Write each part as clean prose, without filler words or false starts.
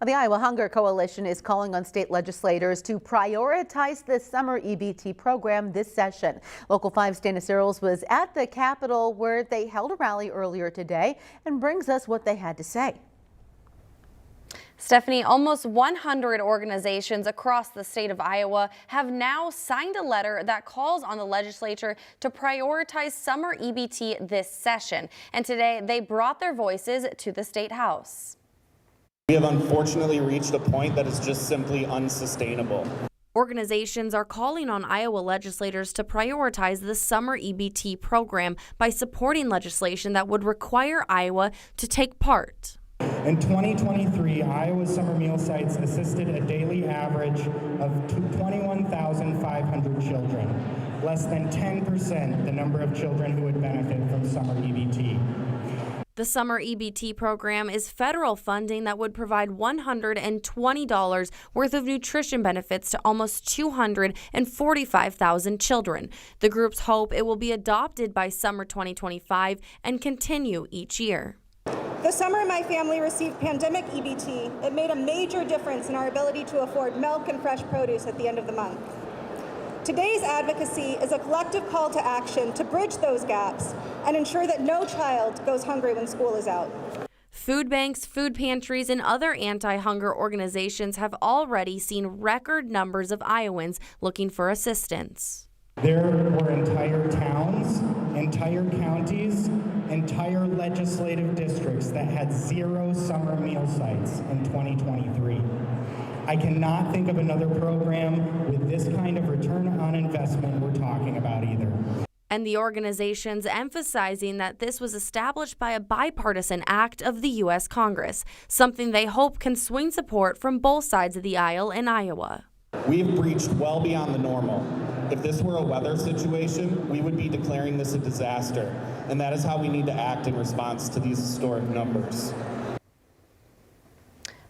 The Iowa Hunger Coalition is calling on state legislators to prioritize the Summer EBT program this session. Local 5's Dana Searles was at the Capitol where they held a rally earlier today and brings us what they had to say. Stephanie, almost 100 organizations across the state of Iowa have now signed a letter that calls on the legislature to prioritize Summer EBT this session. And today they brought their voices to the State House. We have unfortunately reached a point that is just simply unsustainable. Organizations are calling on Iowa legislators to prioritize the Summer EBT program by supporting legislation that would require Iowa to take part. In 2023, Iowa's summer meal sites assisted a daily average of 21,500 children, less than 10% the number of children who would benefit from Summer EBT. The Summer EBT program is federal funding that would provide $120 worth of nutrition benefits to almost 245,000 children. The groups hope it will be adopted by summer 2025 and continue each year. The summer my family received pandemic EBT, it made a major difference in our ability to afford milk and fresh produce at the end of the month. Today's advocacy is a collective call to action to bridge those gaps and ensure that no child goes hungry when school is out. Food banks, food pantries, and other anti-hunger organizations have already seen record numbers of Iowans looking for assistance. There were entire towns, entire counties, entire legislative districts that had 0 summer meal sites in 2023. I cannot think of another program with this kind of return on investment we're talking about either. And the organizations emphasizing that this was established by a bipartisan act of the U.S. Congress, something they hope can swing support from both sides of the aisle in Iowa. We've breached well beyond the normal. If this were a weather situation, we would be declaring this a disaster, and that is how we need to act in response to these historic numbers.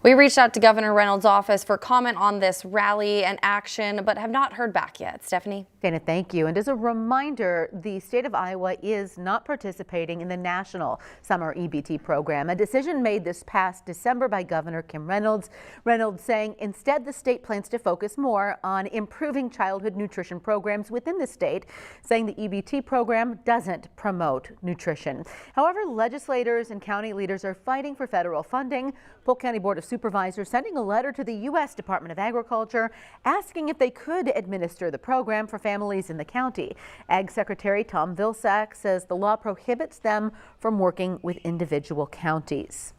We reached out to Governor Reynolds' office for comment on this rally and action, but have not heard back yet. Stephanie? Dana, thank you. And as a reminder, the state of Iowa is not participating in the national Summer EBT program, a decision made this past December by Governor Kim Reynolds. Reynolds saying instead the state plans to focus more on improving childhood nutrition programs within the state, saying the EBT program doesn't promote nutrition. However, legislators and county leaders are fighting for federal funding. Polk County Board of Supervisors sending a letter to the U.S. Department of Agriculture asking if they could administer the program for families in the county. Ag Secretary Tom Vilsack says the law prohibits them from working with individual counties.